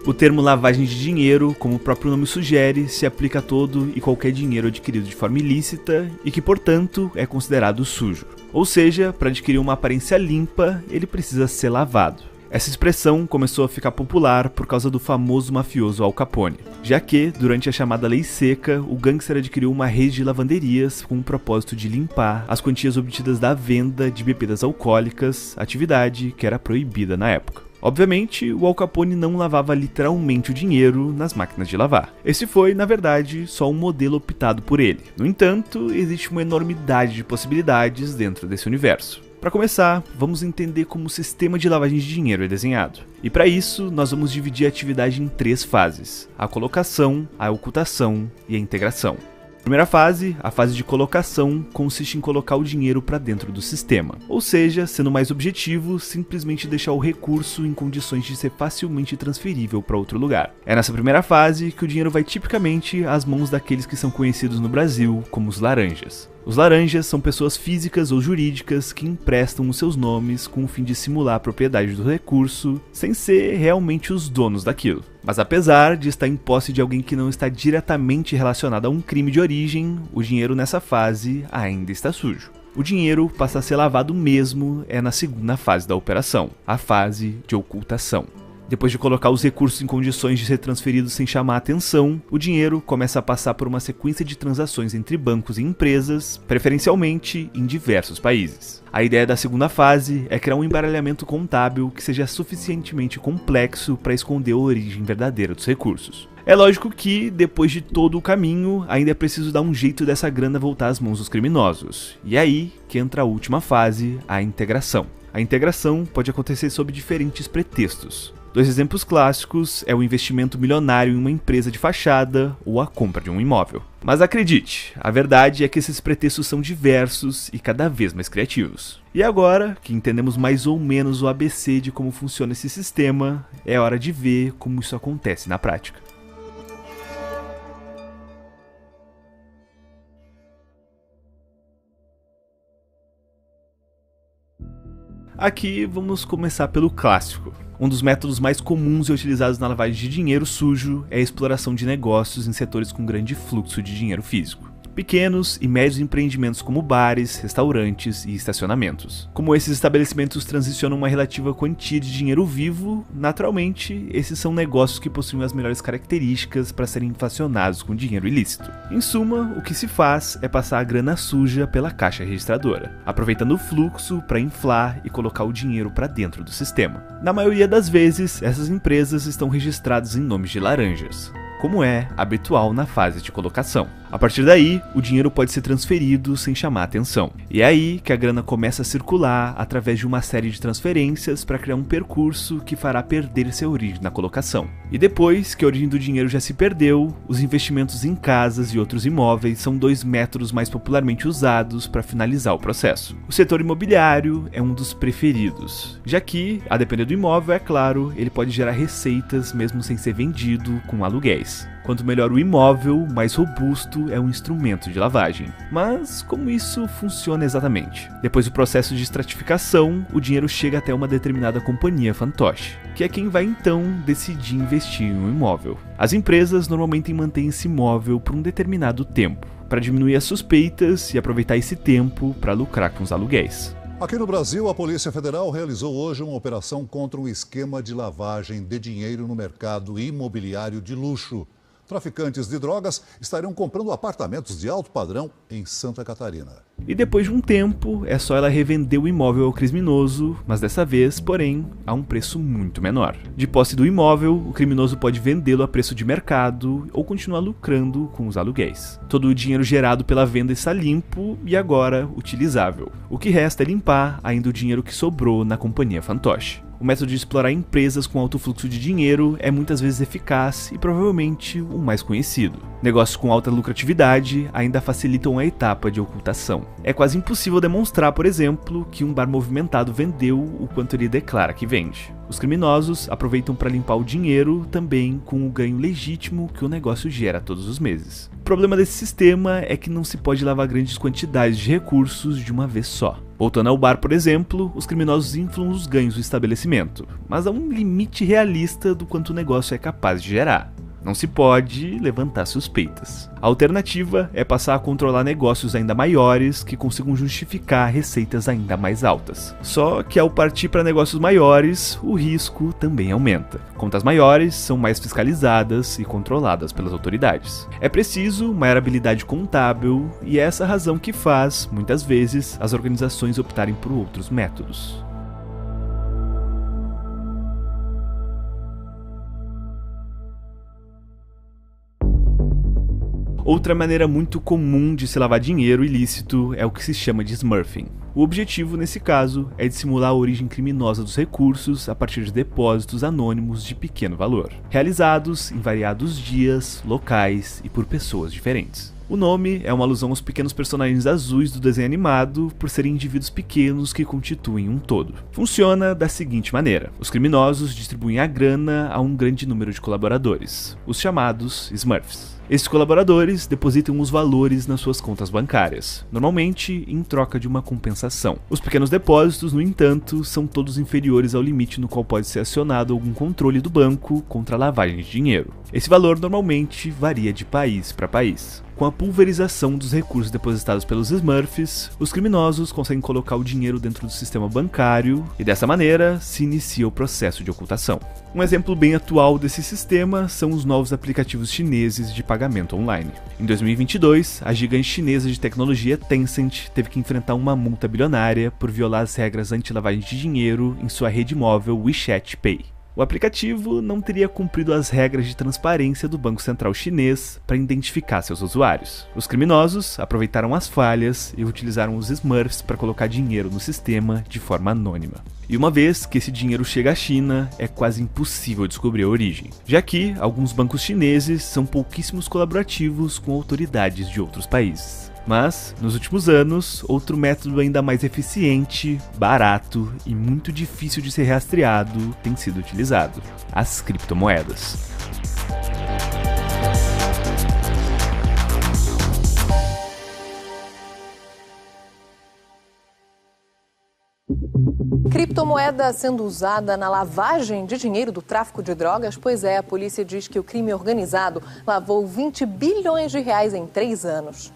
O termo lavagem de dinheiro, como o próprio nome sugere, se aplica a todo e qualquer dinheiro adquirido de forma ilícita e que, portanto, é considerado sujo. Ou seja, para adquirir uma aparência limpa, ele precisa ser lavado. Essa expressão começou a ficar popular por causa do famoso mafioso Al Capone, já que, durante a chamada Lei Seca, o gangster adquiriu uma rede de lavanderias com o propósito de limpar as quantias obtidas da venda de bebidas alcoólicas, atividade que era proibida na época. Obviamente, o Al Capone não lavava literalmente o dinheiro nas máquinas de lavar. Esse foi, na verdade, só um modelo optado por ele. No entanto, existe uma enormidade de possibilidades dentro desse universo. Para começar, vamos entender como o sistema de lavagem de dinheiro é desenhado. E para isso, nós vamos dividir a atividade em 3 fases: a colocação, a ocultação e a integração. A primeira fase, a fase de colocação, consiste em colocar o dinheiro para dentro do sistema. Ou seja, sendo mais objetivo, simplesmente deixar o recurso em condições de ser facilmente transferível para outro lugar. É nessa primeira fase que o dinheiro vai tipicamente às mãos daqueles que são conhecidos no Brasil como os laranjas. Os laranjas são pessoas físicas ou jurídicas que emprestam os seus nomes com o fim de simular a propriedade do recurso, sem ser realmente os donos daquilo. Mas apesar de estar em posse de alguém que não está diretamente relacionado a um crime de origem, o dinheiro nessa fase ainda está sujo. O dinheiro passa a ser lavado mesmo na segunda fase da operação, a fase de ocultação. Depois de colocar os recursos em condições de ser transferidos sem chamar a atenção, o dinheiro começa a passar por uma sequência de transações entre bancos e empresas, preferencialmente em diversos países. A ideia da segunda fase é criar um embaralhamento contábil que seja suficientemente complexo para esconder a origem verdadeira dos recursos. É lógico que, depois de todo o caminho, ainda é preciso dar um jeito dessa grana voltar às mãos dos criminosos. E é aí que entra a última fase, a integração. A integração pode acontecer sob diferentes pretextos. 2 exemplos clássicos é o investimento milionário em uma empresa de fachada ou a compra de um imóvel. Mas acredite, a verdade é que esses pretextos são diversos e cada vez mais criativos. E agora, que entendemos mais ou menos o ABC de como funciona esse sistema, é hora de ver como isso acontece na prática. Aqui vamos começar pelo clássico. Um dos métodos mais comuns e utilizados na lavagem de dinheiro sujo é a exploração de negócios em setores com grande fluxo de dinheiro físico. Pequenos e médios empreendimentos como bares, restaurantes e estacionamentos. Como esses estabelecimentos transicionam uma relativa quantia de dinheiro vivo, naturalmente, esses são negócios que possuem as melhores características para serem inflacionados com dinheiro ilícito. Em suma, o que se faz é passar a grana suja pela caixa registradora, aproveitando o fluxo para inflar e colocar o dinheiro para dentro do sistema. Na maioria das vezes, essas empresas estão registradas em nomes de laranjas, como é habitual na fase de colocação. A partir daí, o dinheiro pode ser transferido sem chamar atenção. E é aí que a grana começa a circular através de uma série de transferências para criar um percurso que fará perder sua origem na colocação. E depois que a origem do dinheiro já se perdeu, os investimentos em casas e outros imóveis são 2 métodos mais popularmente usados para finalizar o processo. O setor imobiliário é um dos preferidos, já que, a depender do imóvel, é claro, ele pode gerar receitas mesmo sem ser vendido com aluguéis. Quanto melhor o imóvel, mais robusto é o instrumento de lavagem. Mas como isso funciona exatamente? Depois do processo de estratificação, o dinheiro chega até uma determinada companhia fantoche, que é quem vai então decidir investir em um imóvel. As empresas normalmente mantêm esse imóvel por um determinado tempo, para diminuir as suspeitas e aproveitar esse tempo para lucrar com os aluguéis. Aqui no Brasil, a Polícia Federal realizou hoje uma operação contra um esquema de lavagem de dinheiro no mercado imobiliário de luxo. Traficantes de drogas estariam comprando apartamentos de alto padrão em Santa Catarina. E depois de um tempo, é só ela revender o imóvel ao criminoso, mas dessa vez, porém, a um preço muito menor. De posse do imóvel, o criminoso pode vendê-lo a preço de mercado ou continuar lucrando com os aluguéis. Todo o dinheiro gerado pela venda está limpo e agora utilizável. O que resta é limpar ainda o dinheiro que sobrou na companhia fantoche. O método de explorar empresas com alto fluxo de dinheiro é muitas vezes eficaz e provavelmente o mais conhecido. Negócios com alta lucratividade ainda facilitam a etapa de ocultação. É quase impossível demonstrar, por exemplo, que um bar movimentado vendeu o quanto ele declara que vende. Os criminosos aproveitam para limpar o dinheiro também com o ganho legítimo que o negócio gera todos os meses. O problema desse sistema é que não se pode lavar grandes quantidades de recursos de uma vez só. Voltando ao bar, por exemplo, os criminosos inflam os ganhos do estabelecimento, mas há um limite realista do quanto o negócio é capaz de gerar. Não se pode levantar suspeitas. A alternativa é passar a controlar negócios ainda maiores que consigam justificar receitas ainda mais altas. Só que ao partir para negócios maiores, o risco também aumenta. Contas maiores são mais fiscalizadas e controladas pelas autoridades. É preciso maior habilidade contábil e é essa razão que faz, muitas vezes, as organizações optarem por outros métodos. Outra maneira muito comum de se lavar dinheiro ilícito é o que se chama de smurfing. O objetivo, nesse caso, é dissimular a origem criminosa dos recursos a partir de depósitos anônimos de pequeno valor, realizados em variados dias, locais e por pessoas diferentes. O nome é uma alusão aos pequenos personagens azuis do desenho animado por serem indivíduos pequenos que constituem um todo. Funciona da seguinte maneira: os criminosos distribuem a grana a um grande número de colaboradores, os chamados Smurfs. Esses colaboradores depositam os valores nas suas contas bancárias, normalmente em troca de uma compensação. Os pequenos depósitos, no entanto, são todos inferiores ao limite no qual pode ser acionado algum controle do banco contra a lavagem de dinheiro. Esse valor normalmente varia de país para país. Com a pulverização dos recursos depositados pelos Smurfs, os criminosos conseguem colocar o dinheiro dentro do sistema bancário e dessa maneira se inicia o processo de ocultação. Um exemplo bem atual desse sistema são os novos aplicativos chineses de pagamento online. Em 2022, a gigante chinesa de tecnologia Tencent teve que enfrentar uma multa bilionária por violar as regras anti-lavagem de dinheiro em sua rede móvel WeChat Pay. O aplicativo não teria cumprido as regras de transparência do Banco Central chinês para identificar seus usuários. Os criminosos aproveitaram as falhas e utilizaram os Smurfs para colocar dinheiro no sistema de forma anônima. E uma vez que esse dinheiro chega à China, é quase impossível descobrir a origem, já que alguns bancos chineses são pouquíssimos colaborativos com autoridades de outros países. Mas, nos últimos anos, outro método ainda mais eficiente, barato e muito difícil de ser rastreado tem sido utilizado: as criptomoedas. Criptomoeda sendo usada na lavagem de dinheiro do tráfico de drogas? Pois é, a polícia diz que o crime organizado lavou 20 bilhões de reais em 3 anos.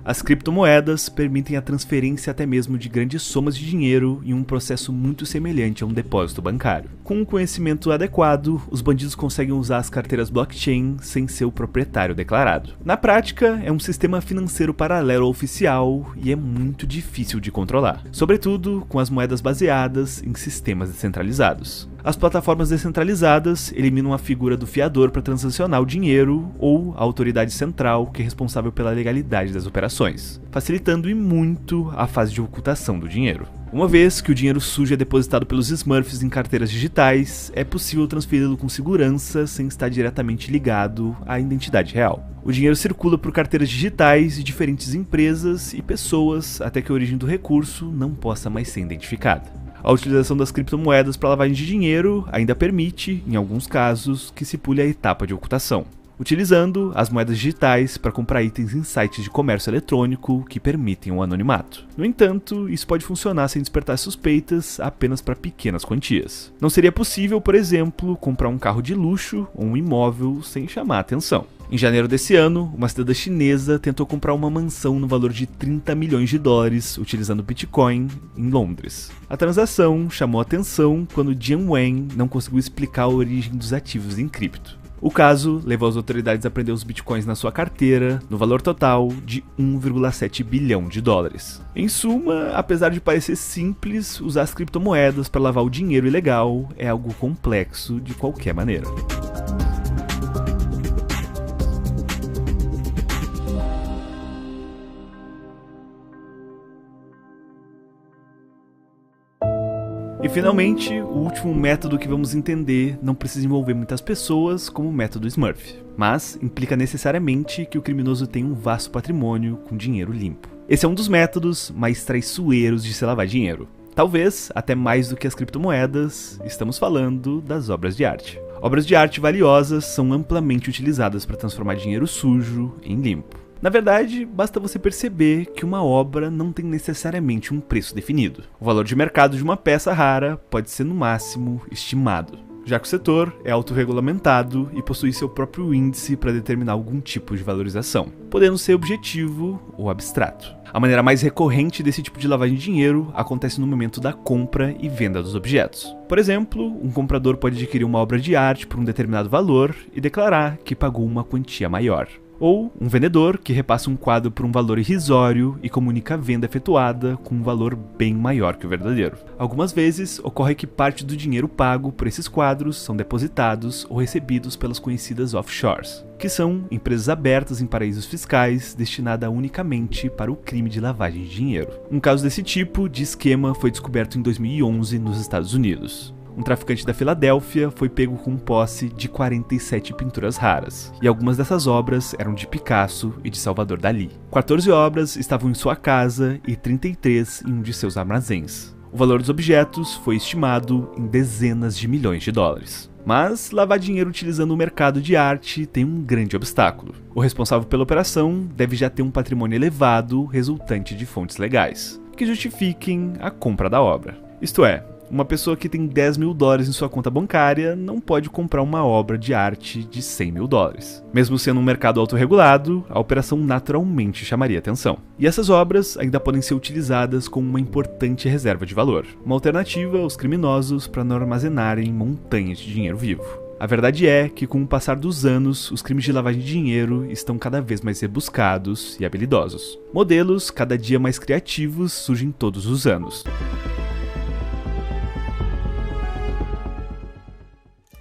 As criptomoedas permitem a transferência até mesmo de grandes somas de dinheiro em um processo muito semelhante a um depósito bancário. Com um conhecimento adequado, os bandidos conseguem usar as carteiras blockchain sem ser o proprietário declarado. Na prática, é um sistema financeiro paralelo ao oficial e é muito difícil de controlar, sobretudo com as moedas baseadas em sistemas descentralizados. As plataformas descentralizadas eliminam a figura do fiador para transacionar o dinheiro ou a autoridade central que é responsável pela legalidade das operações, facilitando e muito a fase de ocultação do dinheiro. Uma vez que o dinheiro sujo é depositado pelos Smurfs em carteiras digitais, é possível transferi-lo com segurança sem estar diretamente ligado à identidade real. O dinheiro circula por carteiras digitais de diferentes empresas e pessoas até que a origem do recurso não possa mais ser identificada. A utilização das criptomoedas para lavagem de dinheiro ainda permite, em alguns casos, que se pule a etapa de ocultação, utilizando as moedas digitais para comprar itens em sites de comércio eletrônico que permitem o anonimato. No entanto, isso pode funcionar sem despertar suspeitas apenas para pequenas quantias. Não seria possível, por exemplo, comprar um carro de luxo ou um imóvel sem chamar a atenção. Em janeiro desse ano, uma cidadã chinesa tentou comprar uma mansão no valor de 30 milhões de dólares utilizando Bitcoin em Londres. A transação chamou a atenção quando Jian Wang não conseguiu explicar a origem dos ativos em cripto. O caso levou as autoridades a prender os bitcoins na sua carteira, no valor total de 1,7 bilhão de dólares. Em suma, apesar de parecer simples, usar as criptomoedas para lavar o dinheiro ilegal é algo complexo de qualquer maneira. E finalmente, o último método que vamos entender não precisa envolver muitas pessoas, como o método Smurf, mas implica necessariamente que o criminoso tem um vasto patrimônio com dinheiro limpo. Esse é um dos métodos mais traiçoeiros de se lavar dinheiro. Talvez, até mais do que as criptomoedas, estamos falando das obras de arte. Obras de arte valiosas são amplamente utilizadas para transformar dinheiro sujo em limpo. Na verdade, basta você perceber que uma obra não tem necessariamente um preço definido. O valor de mercado de uma peça rara pode ser no máximo estimado, já que o setor é autorregulamentado e possui seu próprio índice para determinar algum tipo de valorização, podendo ser objetivo ou abstrato. A maneira mais recorrente desse tipo de lavagem de dinheiro acontece no momento da compra e venda dos objetos. Por exemplo, um comprador pode adquirir uma obra de arte por um determinado valor e declarar que pagou uma quantia maior. Ou um vendedor que repassa um quadro por um valor irrisório e comunica a venda efetuada com um valor bem maior que o verdadeiro. Algumas vezes, ocorre que parte do dinheiro pago por esses quadros são depositados ou recebidos pelas conhecidas offshores, que são empresas abertas em paraísos fiscais destinadas unicamente para o crime de lavagem de dinheiro. Um caso desse tipo de esquema foi descoberto em 2011 nos Estados Unidos. Um traficante da Filadélfia foi pego com posse de 47 pinturas raras, e algumas dessas obras eram de Picasso e de Salvador Dalí. 14 obras estavam em sua casa e 33 em um de seus armazéns. O valor dos objetos foi estimado em dezenas de milhões de dólares. Mas lavar dinheiro utilizando o mercado de arte tem um grande obstáculo. O responsável pela operação deve já ter um patrimônio elevado resultante de fontes legais, que justifiquem a compra da obra. Isto é, uma pessoa que tem 10 mil dólares em sua conta bancária não pode comprar uma obra de arte de 100 mil dólares. Mesmo sendo um mercado autorregulado, a operação naturalmente chamaria atenção. E essas obras ainda podem ser utilizadas como uma importante reserva de valor, uma alternativa aos criminosos para não armazenarem montanhas de dinheiro vivo. A verdade é que, com o passar dos anos, os crimes de lavagem de dinheiro estão cada vez mais rebuscados e habilidosos. Modelos cada dia mais criativos surgem todos os anos.